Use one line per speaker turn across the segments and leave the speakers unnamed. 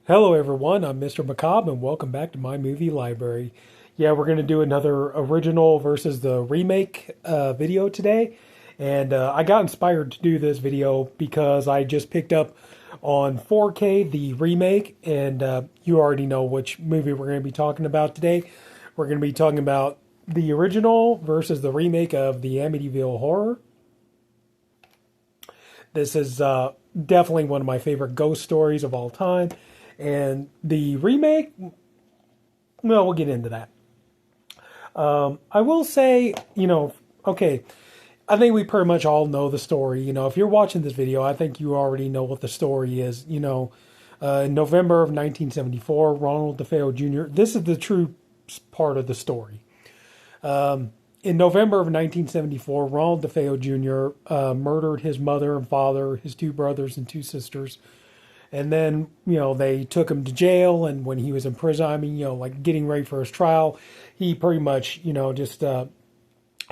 Hello, everyone. I'm Mr. Macabre, and welcome back to my movie library. Yeah, we're going to do another original versus the remake video today. And I got inspired to do this video because I just picked up on 4K the remake, and you already know which movie we're going to be talking about today. We're going to be talking about the original versus the remake of the Amityville horror. This is definitely one of my favorite ghost stories of all time. And the remake, well, we'll get into that. I will say, okay, I think we pretty much all know the story. If you're watching this video, I think you already know what the story is. In November of 1974, Ronald DeFeo Jr., this is the true part of the story. In November of 1974, Ronald DeFeo Jr. Murdered his mother and father, his two brothers and two sisters. And then, they took him to jail. And when he was in prison, like getting ready for his trial, he pretty much,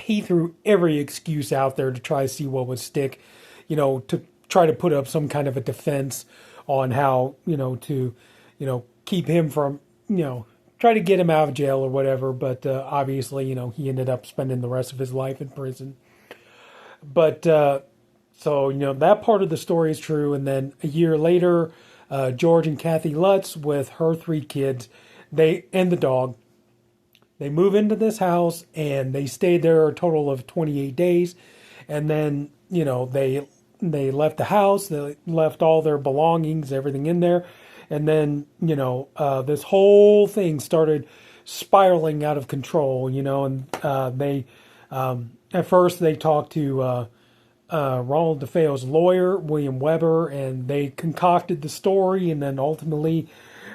he threw every excuse out there to try to see what would stick, to try to put up some kind of a defense on how, to, keep him from, try to get him out of jail or whatever. But obviously, he ended up spending the rest of his life in prison. But, so, that part of the story is true. And then a year later, George and Kathy Lutz, with her three kids, and the dog, they move into this house and they stayed there a total of 28 days. And then, they left the house, they left all their belongings, everything in there. And then, this whole thing started spiraling out of control, and at first they talked to Ronald DeFeo's lawyer, William Weber, and they concocted the story, and then ultimately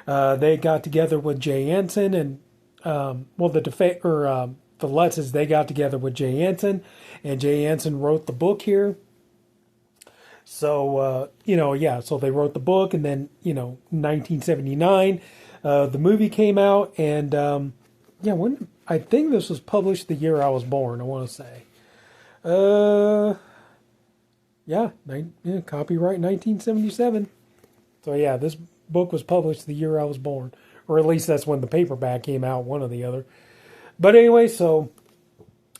they got together with Jay Anson, and the Lutzes, they got together with Jay Anson, and Jay Anson wrote the book here. So, so they wrote the book, and then, 1979, the movie came out, and, I think this was published the year I was born, I want to say. Copyright 1977. So, this book was published the year I was born, or at least that's when the paperback came out, one or the other. But anyway, and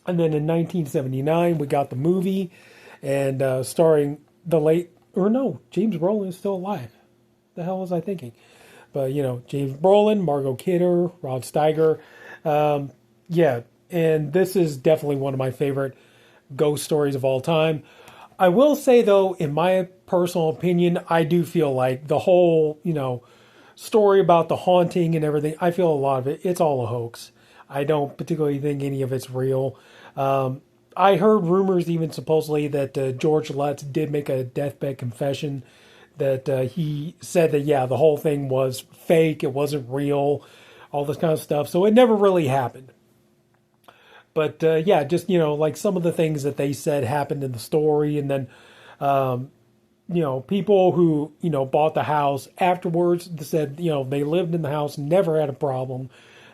then in 1979, we got the movie, and starring James Brolin is still alive. The hell was I thinking? But, James Brolin, Margot Kidder, Rod Steiger. And this is definitely one of my favorite ghost stories of all time. I will say, though, in my personal opinion, I do feel like the whole, story about the haunting and everything, I feel a lot of it, it's all a hoax. I don't particularly think any of it's real. I heard rumors even supposedly that George Lutz did make a deathbed confession that he said that, the whole thing was fake, it wasn't real, all this kind of stuff. So it never really happened. But just, like some of the things that they said happened in the story. And then, people who, bought the house afterwards said, they lived in the house, never had a problem.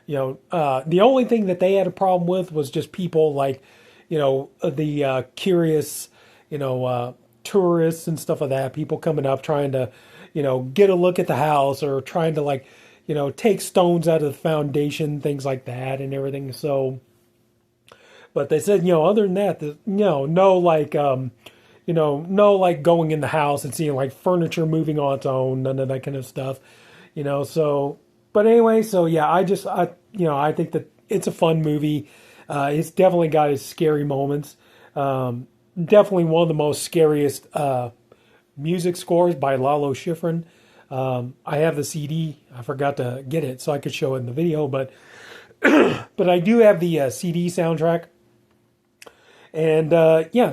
The only thing that they had a problem with was just people like, the curious, tourists and stuff like that, people coming up trying to, get a look at the house or trying to take stones out of the foundation, things like that and everything. So, but they said, other than that, no going in the house and seeing like furniture moving on its own, none of that kind of stuff, so, but anyway, so I think that it's a fun movie. It's definitely got its scary moments. Definitely one of the most scariest music scores by Lalo Schifrin. I have the CD. I forgot to get it so I could show it in the video, but but I do have the CD soundtrack. And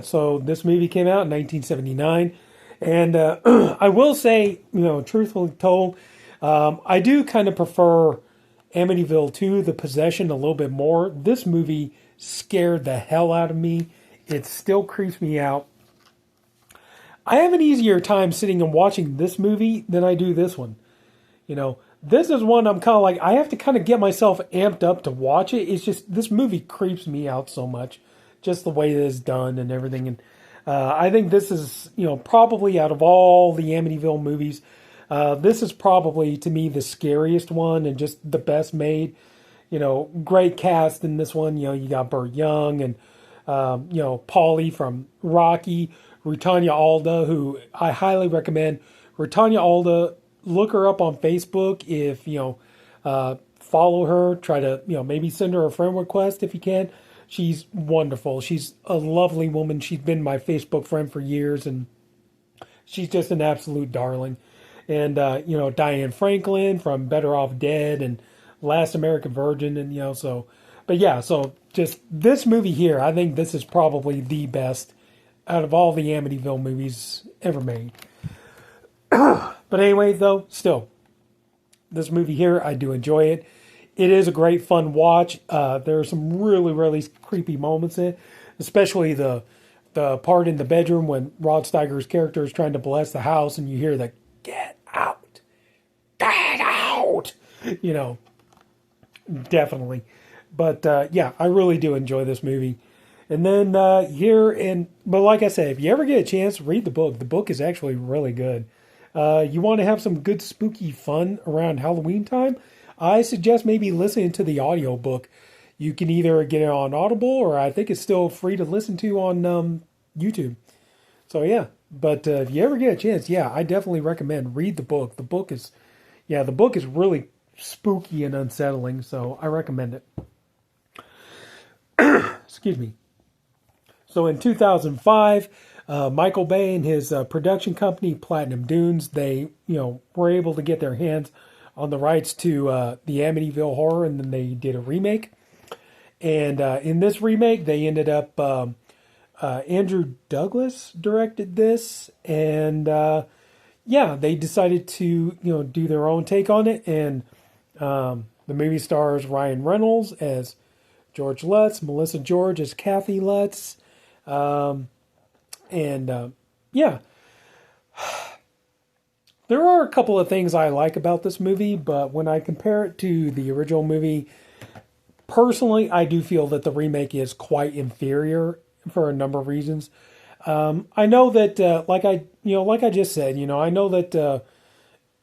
so this movie came out in 1979. And I will say, truthfully told, I do kind of prefer Amityville 2, The Possession, a little bit more. This movie scared the hell out of me. It still creeps me out. I have an easier time sitting and watching this movie than I do this one. This is one I'm kind of like, I have to kind of get myself amped up to watch it. It's just, this movie creeps me out so much. Just the way it is done and everything. And I think this is, probably out of all the Amityville movies, This is probably, to me, the scariest one and just the best made. Great cast in this one. You got Burt Young and, Paulie from Rocky, Rutanya Alda, who I highly recommend. Rutanya Alda, look her up on Facebook if, follow her, try to, maybe send her a friend request if you can. She's wonderful. She's a lovely woman. She's been my Facebook friend for years, and she's just an absolute darling. And, Diane Franklin from Better Off Dead and Last American Virgin. And, so just this movie here, I think this is probably the best out of all the Amityville movies ever made. But anyway, though, still, this movie here, I do enjoy it. It is a great fun watch. There are some really, really creepy moments in it, especially the part in the bedroom when Rod Steiger's character is trying to bless the house and you hear the "get out, get out," definitely. But I really do enjoy this movie. And then but like I said, if you ever get a chance, read the book. The book is actually really good. You want to have some good spooky fun around Halloween time? I suggest maybe listening to the audiobook. You can either get it on Audible or I think it's still free to listen to on YouTube. So yeah, but if you ever get a chance, I definitely recommend read the book. The book is really spooky and unsettling, so I recommend it. Excuse me. So in 2005, Michael Bay and his production company, Platinum Dunes, they, were able to get their hands on the rights to the Amityville Horror, and then they did a remake. And in this remake, they ended up, Andrew Douglas directed this, and they decided to, do their own take on it. And the movie stars Ryan Reynolds as George Lutz, Melissa George as Kathy Lutz, there are a couple of things I like about this movie, but when I compare it to the original movie, personally, I do feel that the remake is quite inferior for a number of reasons. I know that, like I just said, I know that,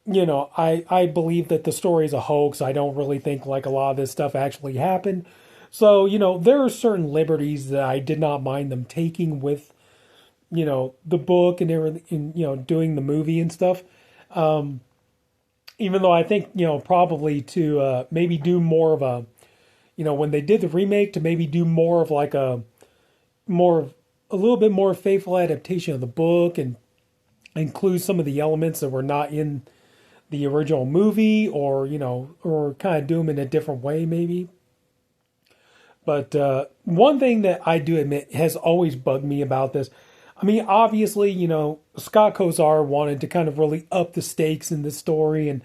I believe that the story is a hoax. I don't really think like a lot of this stuff actually happened. So, there are certain liberties that I did not mind them taking with, the book and everything, and, doing the movie and stuff. Even though I think, probably to maybe do more of a, when they did the remake, to maybe do more of like a little bit more faithful adaptation of the book and include some of the elements that were not in the original movie, or, or kind of do them in a different way maybe. But one thing that I do admit has always bugged me about this, I mean, obviously, Scott Kozar wanted to kind of really up the stakes in this story and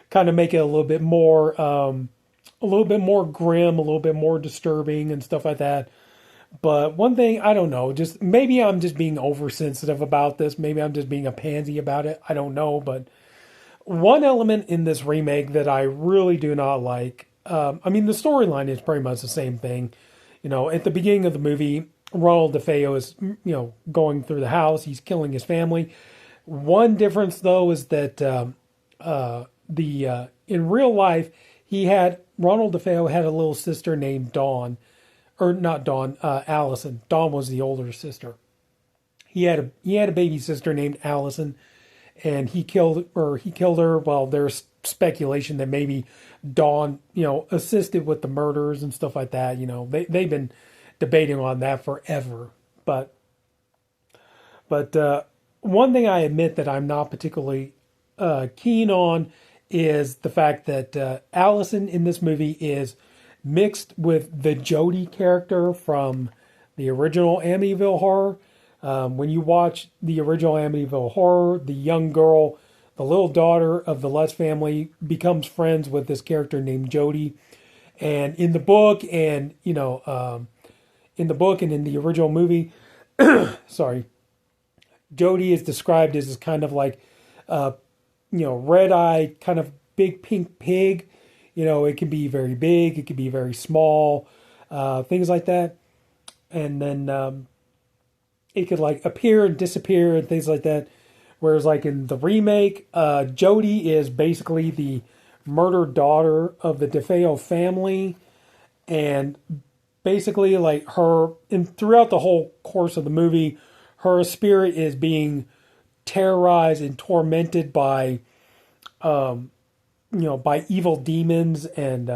kind of make it a little bit more grim, a little bit more disturbing and stuff like that. But one thing, I don't know, just maybe I'm just being oversensitive about this. Maybe I'm just being a pansy about it. I don't know. But one element in this remake that I really do not like, the storyline is pretty much the same thing. At the beginning of the movie, Ronald DeFeo is, going through the house. He's killing his family. One difference, though, is that in real life, Ronald DeFeo had a little sister named Dawn, or not Dawn, Allison. Dawn was the older sister. He had a baby sister named Allison, and he killed her. Well, there's speculation that maybe Dawn, assisted with the murders and stuff like that. They've been debating on that forever. But one thing I admit that I'm not particularly keen on is the fact that Allison in this movie is mixed with the Jody character from the original Amityville Horror. When you watch the original Amityville Horror, the young girl, the little daughter of the Lutz family, becomes friends with this character named Jody. And in the book and, in the book and in the original movie, sorry, Jody is described as this kind of like, red-eyed, kind of big pink pig. It can be very big, it can be very small, things like that. And then it could like appear and disappear and things like that. Whereas like in the remake, Jodie is basically the murdered daughter of the DeFeo family, and basically like her, and throughout the whole course of the movie, her spirit is being terrorized and tormented by by evil demons, and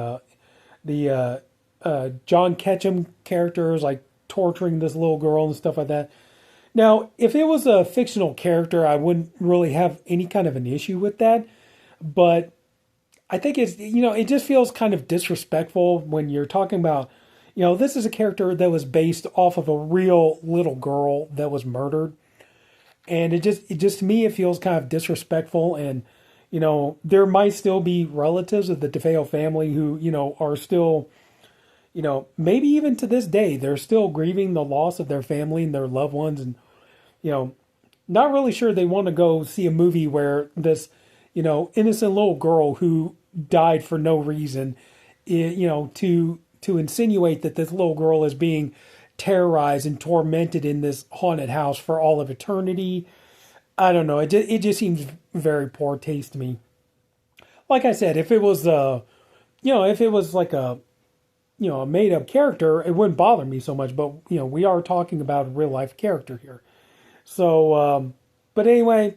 the John Ketchum character is like torturing this little girl and stuff like that. Now, if it was a fictional character, I wouldn't really have any kind of an issue with that. But I think it's, it just feels kind of disrespectful when you're talking about, this is a character that was based off of a real little girl that was murdered. And it just to me, it feels kind of disrespectful. And, there might still be relatives of the DeFeo family who, are still, maybe even to this day, they're still grieving the loss of their family and their loved ones. And, not really sure they want to go see a movie where this, innocent little girl who died for no reason, to insinuate that this little girl is being terrorized and tormented in this haunted house for all of eternity. I don't know. It just seems very poor taste to me. Like I said, if it was like a made up character, it wouldn't bother me so much. But we are talking about a real life character here. So, but anyway,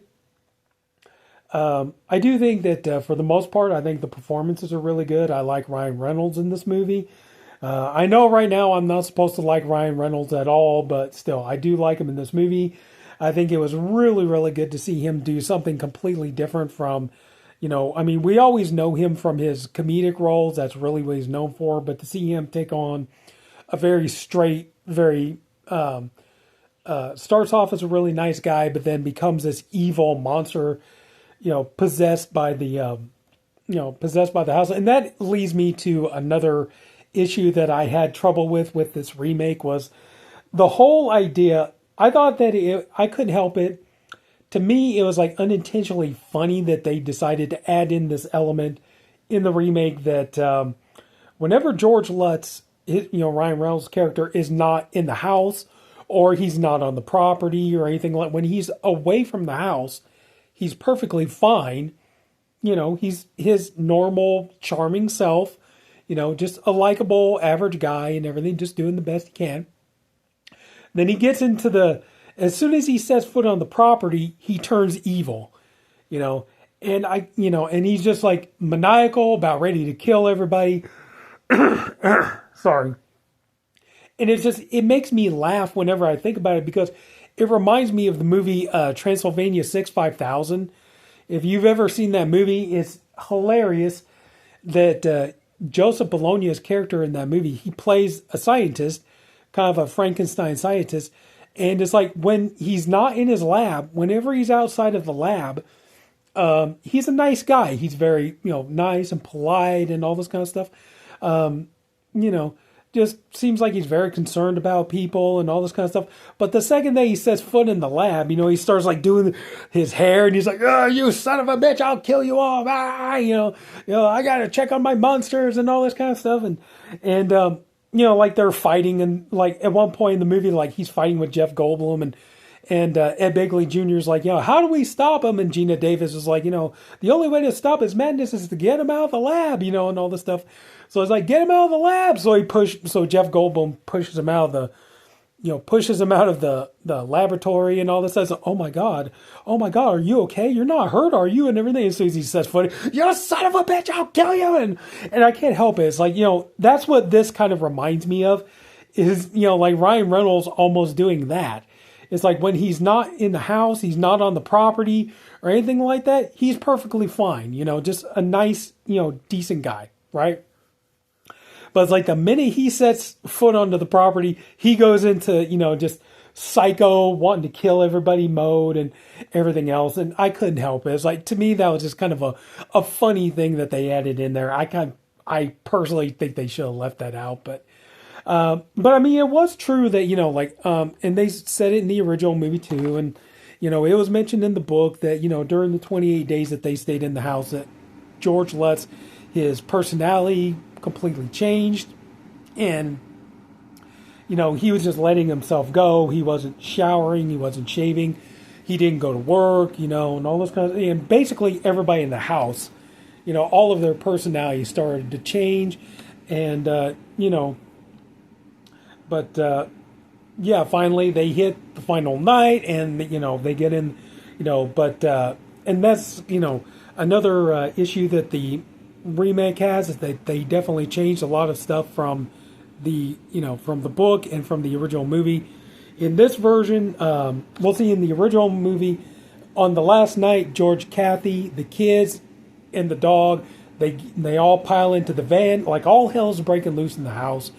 I do think that for the most part, I think the performances are really good. I like Ryan Reynolds in this movie. I know right now I'm not supposed to like Ryan Reynolds at all, but still, I do like him in this movie. I think it was really, really good to see him do something completely different from, we always know him from his comedic roles. That's really what he's known for. But to see him take on a very straight, very, starts off as a really nice guy, but then becomes this evil monster, possessed by the house. And that leads me to another issue that I had trouble with this remake was the whole idea. I thought that I couldn't help it. To me, it was like unintentionally funny that they decided to add in this element in the remake that whenever George Lutz, Ryan Reynolds' character, is not in the house or he's not on the property or anything like, when he's away from the house, he's perfectly fine. He's his normal, charming self, just a likable, average guy and everything, just doing the best he can. Then he gets into as soon as he sets foot on the property, he turns evil, and and he's just like maniacal, about ready to kill everybody. Sorry. And it makes me laugh whenever I think about it, because it reminds me of the movie Transylvania 6-5000. If you've ever seen that movie, it's hilarious that Joseph Bologna's character in that movie, he plays a scientist, kind of a Frankenstein scientist. And it's like when he's not in his lab, whenever he's outside of the lab, he's a nice guy. He's very, nice and polite and all this kind of stuff. Just seems like he's very concerned about people and all this kind of stuff. But the second that he sets foot in the lab, he starts like doing his hair and he's like, "Oh, you son of a bitch, I'll kill you all. Ah, I got to check on my monsters," and all this kind of stuff. And like they're fighting, and like at one point in the movie, like he's fighting with Jeff Goldblum, and Ed Begley Jr. is like, how do we stop him? And Gina Davis is like, the only way to stop his madness is to get him out of the lab, and all this stuff. So it's like, get him out of the lab. So Jeff Goldblum pushes him out of the laboratory and all this stuff. So, oh my God, are you okay? You're not hurt, are you? And everything. As soon as he says foot, you son of a bitch, I'll kill you. And I can't help it. It's like, that's what this kind of reminds me of, is, like Ryan Reynolds almost doing that. It's like when he's not in the house, he's not on the property or anything like that, he's perfectly fine, just a nice, decent guy, right? But it's like the minute he sets foot onto the property, he goes into, just psycho, wanting to kill everybody mode and everything else. And I couldn't help it. It's like, to me, that was just kind of a funny thing that they added in there. I personally think they should have left that out. But I mean, it was true that, and they said it in the original movie too. And, it was mentioned in the book that, during the 28 days that they stayed in the house, that George Lutz, his personality completely changed, and he was just letting himself go. He wasn't showering, he wasn't shaving, he didn't go to work, and all those kinds of, and basically everybody in the house, all of their personalities started to change, and but yeah, finally they hit the final night, and they get in, but and that's another issue that the remake has, is that they definitely changed a lot of stuff from the from the book and from the original movie. In this version, we'll see in the original movie, on the last night, George, Kathy, the kids, and the dog, they all pile into the van, like all hell's breaking loose in the house.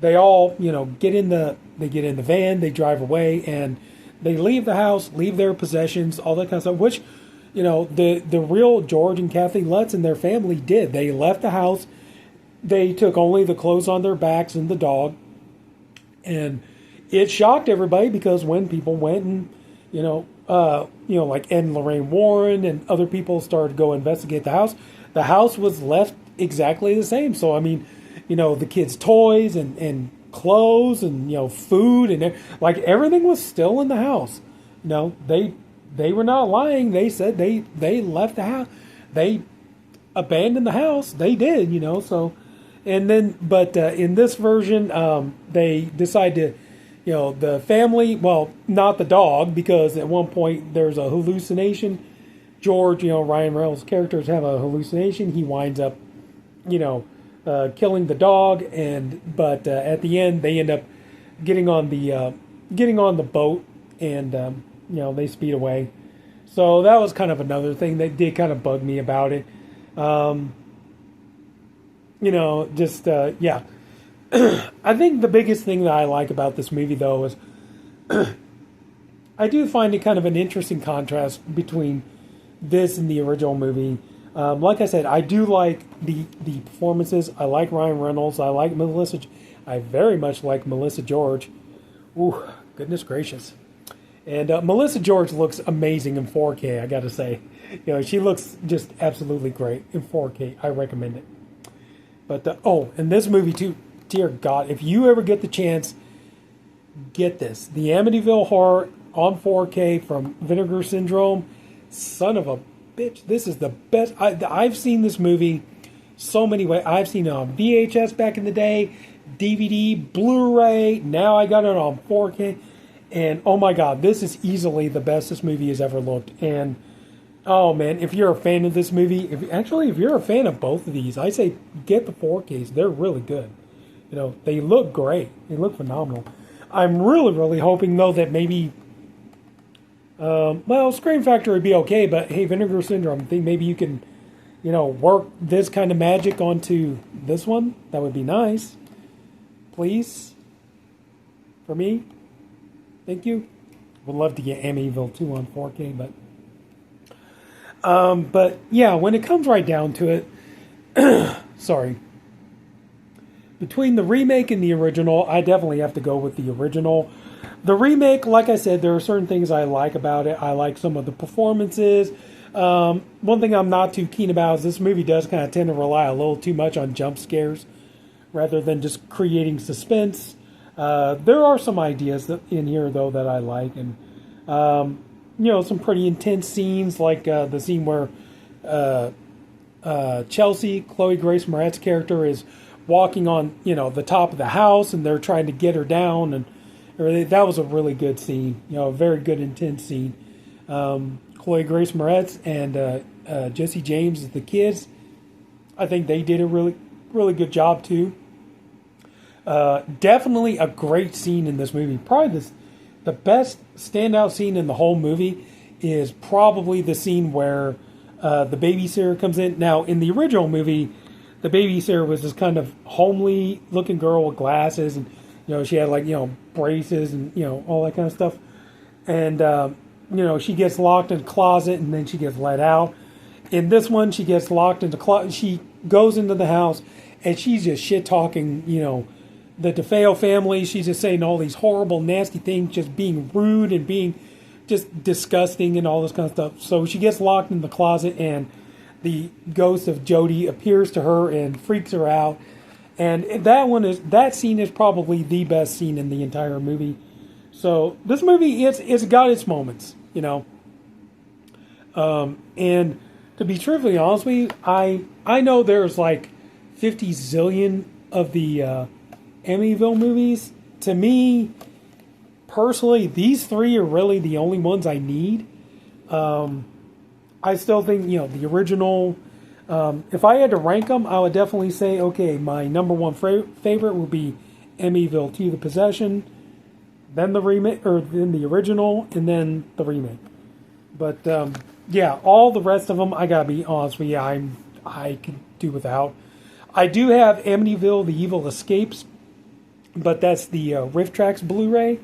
They all get in the van, they drive away, and they leave the house, leave their possessions, all that kind of stuff. Which the real George and Kathy Lutz and their family did. They left the house. They took only the clothes on their backs and the dog, and it shocked everybody, because when people went and like Ed and Lorraine Warren and other people started to go investigate the house was left exactly the same. So I mean, the kids' toys and clothes and food and like everything was still in the house. They were not lying. They said they left the house. They abandoned the house. They did. So, and then but in this version, they decide to. The family, well, not the dog, because at one point there's a hallucination. George, Ryan Reynolds' characters have a hallucination. He winds up, killing the dog, but at the end they end up getting on the boat, and they speed away. So that was kind of another thing that did kind of bug me about it. Yeah. I think the biggest thing that I like about this movie, though, is I do find it kind of an interesting contrast between this and the original movie. Like I said, I do like the performances. I like Ryan Reynolds. I like Melissa. I very much like Melissa George. Ooh, goodness gracious. And Melissa George looks amazing in 4K, I gotta say. She looks just absolutely great in 4K. I recommend it. But, and this movie, too. Dear God, if you ever get the chance, get this. The Amityville Horror on 4K from Vinegar Syndrome. Son of a bitch. This is the best. I've seen this movie so many ways. I've seen it on VHS back in the day, DVD, Blu-ray. Now I got it on 4K. And oh my God, this is easily the best this movie has ever looked. And oh man, if you're a fan of this movie, if you're a fan of both of these, I say get the 4Ks. They're really good. They look great. They look phenomenal. I'm really, really hoping, though, that maybe, Scream Factory would be okay, but hey, Vinegar Syndrome, I think maybe you can, work this kind of magic onto this one. That would be nice. Please. For me. Thank you. Would love to get Amityville 2 on 4K, but yeah, when it comes right down to it, sorry. Between the remake and the original, I definitely have to go with the original. The remake, like I said, there are certain things I like about it. I like some of the performances. One thing I'm not too keen about is this movie does kind of tend to rely a little too much on jump scares rather than just creating suspense. There are some ideas in here, though, that I like. And, some pretty intense scenes, like the scene where Chelsea, Chloe Grace Moretz's character, is walking on, the top of the house, and they're trying to get her down, and that was a really good scene. A very good, intense scene. Chloe Grace Moretz and Jesse James, the kids, I think they did a really, really good job too. Definitely a great scene in this movie. Probably the best standout scene in the whole movie is probably the scene where the babysitter comes in. Now, in the original movie, the babysitter was this kind of homely looking girl with glasses, and she had braces and all that kind of stuff. And she gets locked in a closet, and then she gets let out. In this one, she gets locked in the closet. She goes into the house, and she's just shit talking the DeFeo family. She's just saying all these horrible, nasty things, just being rude and being just disgusting and all this kind of stuff. So she gets locked in the closet, and the ghost of Jody appears to her and freaks her out. And that scene is probably the best scene in the entire movie. So this movie, it's got its moments. you know. And to be truthfully honest with you, I know there's like 50 zillion of the Amityville movies. To me, personally, these three are really the only ones I need. I still think, the original, if I had to rank them, I would definitely say, okay, my number one favorite would be Amityville 2, The Possession, then the remake, or then the original, and then the remake. But, yeah, all the rest of them, I gotta be honest with you, I could do without. I do have Amityville, The Evil Escapes, but that's the Riff Tracks Blu-ray.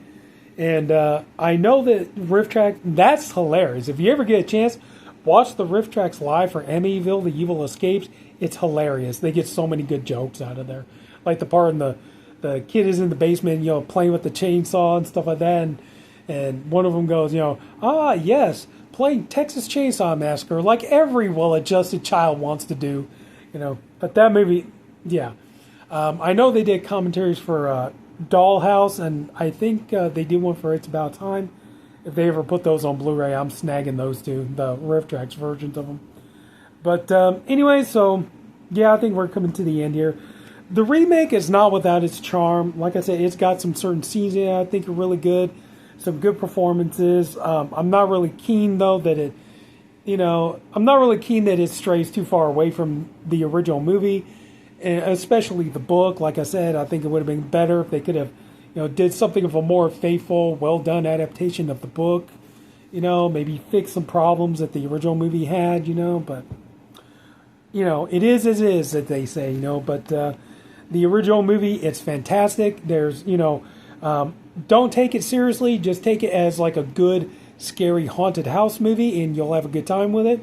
And I know that Riff Track, that's hilarious. If you ever get a chance, watch the Riff Tracks live for Amityville, The Evil Escapes. It's hilarious. They get so many good jokes out of there. Like the part in the kid is in the basement, playing with the chainsaw and stuff like that. And one of them goes, yes, playing Texas Chainsaw Massacre like every well-adjusted child wants to do. But that movie, yeah. I know they did commentaries for Dollhouse, and I think they did one for It's About Time. If they ever put those on Blu-ray, I'm snagging those two, the Riff Tracks versions of them. But anyway, so yeah, I think we're coming to the end here. The remake is not without its charm. Like I said, it's got some certain scenes in it I think are really good, some good performances. I'm not really keen though that I'm not really keen that it strays too far away from the original movie, and especially the book. Like I said, I think it would have been better if they could have, did something of a more faithful, well-done adaptation of the book. Maybe fix some problems that the original movie had, but, it is as is, that they say, but the original movie, it's fantastic. There's, don't take it seriously. Just take it as like a good, scary, haunted house movie, and you'll have a good time with it.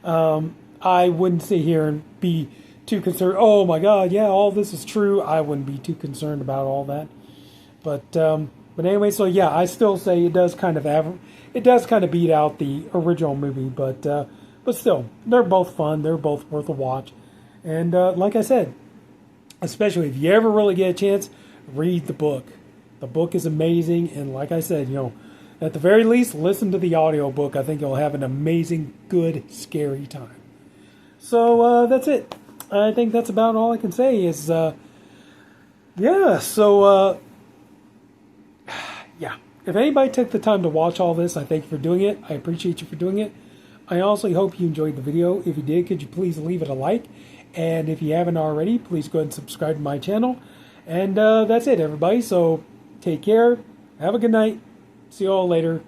I wouldn't sit here and be too concerned. Oh my God, yeah, all this is true. I wouldn't be too concerned about all that. But anyway, so yeah, I still say it does kind of beat out the original movie. But still, they're both fun. They're both worth a watch. And like I said, especially if you ever really get a chance, read the book. The book is amazing, and like I said, at the very least, listen to the audiobook. I think you'll have an amazing, good, scary time. So that's it. I think that's about all I can say is, yeah, so, yeah. If anybody took the time to watch all this, I thank you for doing it. I appreciate you for doing it. I also hope you enjoyed the video. If you did, could you please leave it a like? And if you haven't already, please go ahead and subscribe to my channel. And that's it, everybody. So take care. Have a good night. See you all later.